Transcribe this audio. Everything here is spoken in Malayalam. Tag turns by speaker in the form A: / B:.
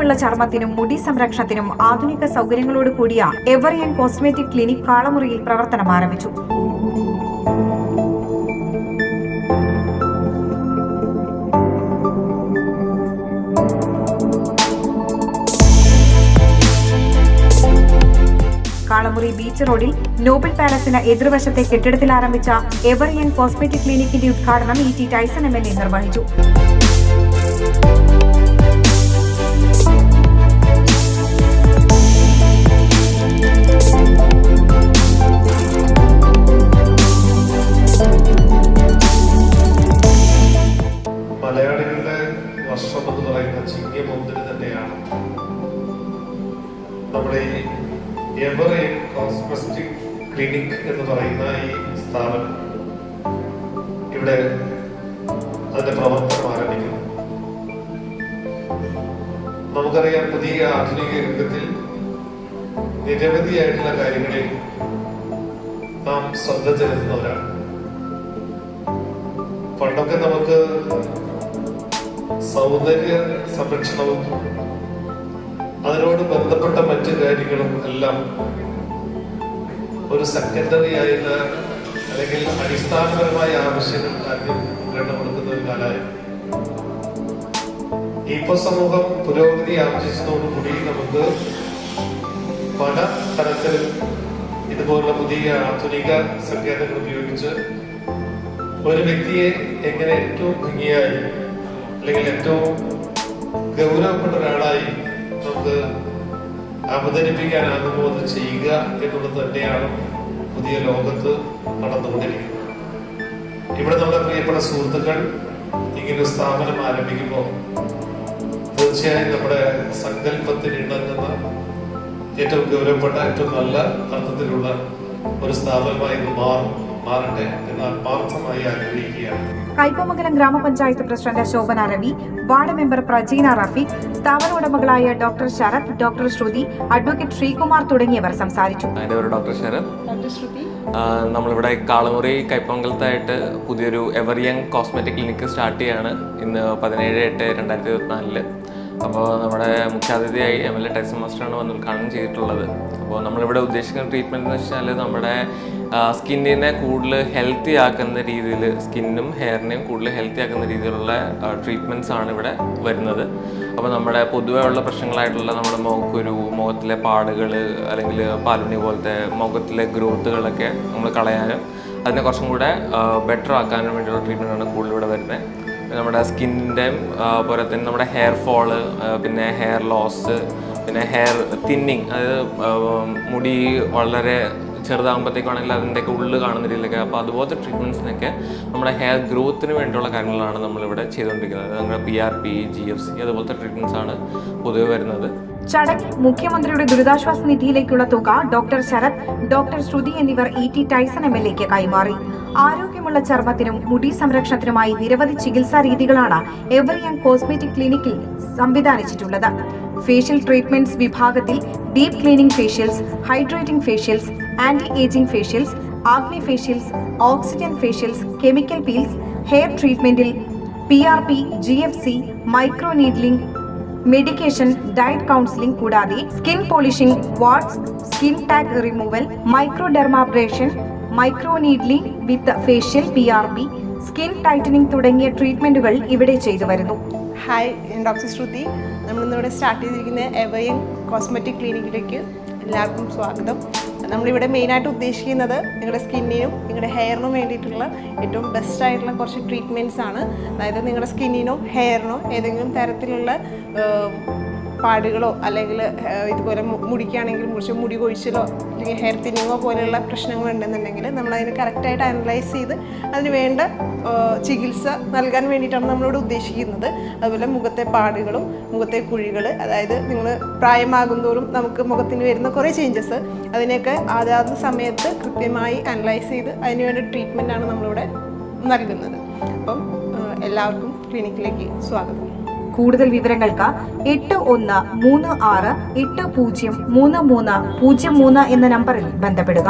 A: ആരോഗ്യമുള്ള ചർമ്മത്തിനും മുടി സംരക്ഷണത്തിനും ആധുനിക സൗകര്യങ്ങളോട് കൂടിയ എവറിയൻ കോസ്മെറ്റിക് ക്ലിനിക് കാളമുറിയിൽ പ്രവർത്തനം ആരംഭിച്ചു. കാളമുറി ബീച്ച് റോഡിൽ നോബൽ പാലസിന് എതിർവശത്തെ കെട്ടിടത്തിൽ ആരംഭിച്ച എവറിയൻ കോസ്മെറ്റിക് ക്ലിനിക്കിന്റെ ഉദ്ഘാടനം ഇ ടി ടൈസൺ MLA നിർവഹിച്ചു.
B: മലയാളികളുടെ വർഷം എന്ന് പറയുന്ന ചിങ്ങമൊന്നിന് തന്നെയാണ് നമ്മുടെ ഈ എവറിയൻ കോസ്മെറ്റിക് ക്ലിനിക് എന്ന് പറയുന്ന ഈ സ്ഥാപനം ഇവിടെ അതിന്റെ പ്രവർത്തനം ആരംഭിക്കുന്നു. നമുക്കറിയാം, പുതിയ ആധുനിക യുഗത്തിൽ നിരവധിയായിട്ടുള്ള കാര്യങ്ങളിൽ നാം ശ്രദ്ധ ചെലുത്തുന്നവരാണ്. പണ്ടൊക്കെ നമുക്ക് സൗന്ദര്യ സംരക്ഷണവും അതിനോട് ബന്ധപ്പെട്ട മറ്റു കാര്യങ്ങളും എല്ലാം ഒരു സെക്കൻഡറി ആയിട്ടുള്ള അല്ലെങ്കിൽ അടിസ്ഥാനപരമായ ആവശ്യങ്ങൾ ആദ്യം കണ്ടുകൊടുക്കുന്ന ഒരു കാലമായിരുന്നു. ഇപ്പൊ സമൂഹം പുരോഗതി ആർജിച്ചതോടുകൂടി നമുക്ക് പല തരത്തിലും ഇതുപോലുള്ള പുതിയ ആധുനിക സങ്കേതങ്ങൾ ഉപയോഗിച്ച് ഒരു വ്യക്തിയെ എങ്ങനെ ഏറ്റവും ഭംഗിയായി അല്ലെങ്കിൽ ഏറ്റവും ഗൗരവപ്പെട്ട ഒരാളായി നമുക്ക് അവതരിപ്പിക്കാനാകുമോ അത് ചെയ്യുക എന്നുള്ളത് തന്നെയാണ് പുതിയ ലോകത്ത് നടന്നുകൊണ്ടിരിക്കുന്നത്. ഇവിടെ നമ്മുടെ പ്രിയപ്പെട്ട സുഹൃത്തുക്കൾ ഇങ്ങനെ സ്ഥാപനം ആരംഭിക്കുമ്പോൾ തീർച്ചയായും നമ്മുടെ സങ്കല്പത്തിന് ഇണങ്ങുന്ന ഏറ്റവും ഗൗരവപ്പെട്ട ഏറ്റവും നല്ല അർത്ഥത്തിലുള്ള ഒരു സ്ഥാപനമായി മാറട്ടെ എന്ന് ആത്മാർത്ഥമായി ആഗ്രഹിക്കുകയാണ്.
A: Kaipamangalam grama panchayat president Shobhana Ravi, ward member Prajeena Rafeeq, സ്ഥാപന ഉടമകളായ doctor Sarath, doctor Sruthi, advocate Sreekumar തുടങ്ങിയവർ സംസാരിച്ചു.
C: ഡോക്ടർ ശരത്, നമ്മളിവിടെ കാളമുറി കൈപ്പമംഗലത്തായിട്ട് പുതിയൊരു എവറിയൻ കോസ്മെറ്റിക് ക്ലിനിക്ക് സ്റ്റാർട്ട് ചെയ്യാണ് ഇന്ന് 17/8/2024. അപ്പോൾ നമ്മുടെ മുഖ്യാതിഥിയായി MLA ടൈസൺ മാസ്റ്ററാണ് വന്ന് ഉദ്ഘാടനം ചെയ്തിട്ടുള്ളത്. അപ്പോൾ നമ്മളിവിടെ ഉദ്ദേശിക്കുന്ന ട്രീറ്റ്മെൻറ്റ് എന്ന് വെച്ചാൽ നമ്മുടെ സ്കിന്നിനെ കൂടുതൽ ഹെൽത്തി ആക്കുന്ന രീതിയിൽ, സ്കിന്നും ഹെയറിനെയും കൂടുതൽ ഹെൽത്തി ആക്കുന്ന രീതിയിലുള്ള ട്രീറ്റ്മെൻറ്റ്സ് ആണ് ഇവിടെ വരുന്നത്. അപ്പോൾ നമ്മുടെ പൊതുവേ ഉള്ള പ്രശ്നങ്ങളായിട്ടുള്ള നമ്മുടെ മുഖക്കുരു, മുഖത്തിലെ പാടുകൾ അല്ലെങ്കിൽ പാലുണ്ണി പോലത്തെ മുഖത്തിലെ ഗ്രോത്തുകളൊക്കെ നമ്മൾ കളയാനും അതിനെ കുറച്ചും കൂടെ ബെറ്റർ ആക്കാനും വേണ്ടിയുള്ള ട്രീറ്റ്മെൻറ്റാണ് കൂടുതൽ ഇവിടെ വരുന്നത്. നമ്മുടെ സ്കിന്നിൻ്റെയും പോലെ തന്നെ നമ്മുടെ ഹെയർ ഫോള്, പിന്നെ ഹെയർ ലോസ്, പിന്നെ ഹെയർ തിന്നിങ്, അതായത് മുടി വളരെ ചെറുതാകുമ്പോഴത്തേക്കാണെങ്കിൽ അതിൻ്റെയൊക്കെ ഉള്ളിൽ കാണുന്ന രീതിയിലൊക്കെ, അപ്പോൾ അതുപോലത്തെ ട്രീറ്റ്മെൻറ്റ്സിനൊക്കെ നമ്മുടെ ഹെയർ ഗ്രോത്തിന് വേണ്ടിയുള്ള കാര്യങ്ങളാണ് നമ്മളിവിടെ ചെയ്തുകൊണ്ടിരിക്കുന്നത്. നമ്മുടെ PRP, GFC അതുപോലത്തെ ട്രീറ്റ്മെൻറ്റ്സ് ആണ് പൊതുവെ വരുന്നത്.
A: ചടങ്ങിൽ മുഖ്യമന്ത്രിയുടെ ദുരിതാശ്വാസ നിധിയിലേക്കുള്ള തുക ഡോക്ടർ ശരത്, ഡോക്ടർ ശ്രുതി എന്നിവർ ET ടൈസൺ MLAക്ക് കൈമാറി. ആരോഗ്യമുള്ള ചർമ്മത്തിനും മുടി സംരക്ഷണത്തിനുമായി നിരവധി ചികിത്സാ രീതികളാണ് എവറിയൻ കോസ്മെറ്റിക് ക്ലിനിക്കിൽ സംവിധാനിച്ചിട്ടുള്ളത്. ഫേഷ്യൽ ട്രീറ്റ്മെന്റ്സ് വിഭാഗത്തിൽ deep cleaning facials, hydrating facials, anti ageing facials, acne facials, oxygen facials, chemical peels, hair ട്രീറ്റ്മെന്റിൽ PRP, GFC, micro needling, medication, diet counselling കൂടാതെ skin polishing, warts, skin tag removal, microdermabrasion, micro needling with facial, PRP, skin tightening തുടങ്ങിയ ട്രീറ്റ്മെന്റുകൾ ഇവിടെ ചെയ്തു വരുന്നു.
D: Hi, doctor Shruti. നമ്മളിന്നിവിടെ സ്റ്റാർട്ട് ചെയ്തിരിക്കുന്ന എവറിയൻ കോസ്മെറ്റിക് ക്ലിനിക്കിലേക്ക് എല്ലാവർക്കും സ്വാഗതം. നമ്മളിവിടെ മെയിനായിട്ട് ഉദ്ദേശിക്കുന്നത് നിങ്ങളുടെ സ്കിന്നിനും നിങ്ങളുടെ ഹെയറിനും വേണ്ടിയിട്ടുള്ള ഏറ്റവും ബെസ്റ്റ് ആയിട്ടുള്ള കുറച്ച് ട്രീറ്റ്മെൻറ്റ്സ് ആണ്. അതായത് നിങ്ങളുടെ സ്കിന്നിനോ ഹെയറിനോ ഏതെങ്കിലും തരത്തിലുള്ള പാടുകളോ അല്ലെങ്കിൽ ഇതുപോലെ മുടിക്കാണെങ്കിൽ മുടി കൊഴിച്ചിലോ അല്ലെങ്കിൽ ഹെയർ തിന്നിങ്ങോ പോലെയുള്ള പ്രശ്നങ്ങളുണ്ടെന്നുണ്ടെങ്കിൽ നമ്മളതിന് കറക്റ്റായിട്ട് അനലൈസ് ചെയ്ത് അതിന് വേണ്ട ചികിത്സ നൽകാൻ വേണ്ടിയിട്ടാണ് നമ്മളിവിടെ ഉദ്ദേശിക്കുന്നത്. അതുപോലെ മുഖത്തെ പാടുകളും മുഖത്തെ കുഴികൾ, അതായത് നിങ്ങൾ പ്രായമാകുന്തോറും നമുക്ക് മുഖത്തിന് വരുന്ന കുറേ ചേഞ്ചസ്, അതിനെയൊക്കെ അതാത് സമയത്ത് കൃത്യമായി അനലൈസ് ചെയ്ത് അതിന് വേണ്ട ട്രീറ്റ്മെൻറ്റാണ് നമ്മളിവിടെ നൽകുന്നത്. അപ്പം എല്ലാവർക്കും ക്ലിനിക്കിലേക്ക് സ്വാഗതം.
A: കൂടുതൽ വിവരങ്ങൾക്ക് 8136803303 എന്ന നമ്പറിൽ ബന്ധപ്പെടുക.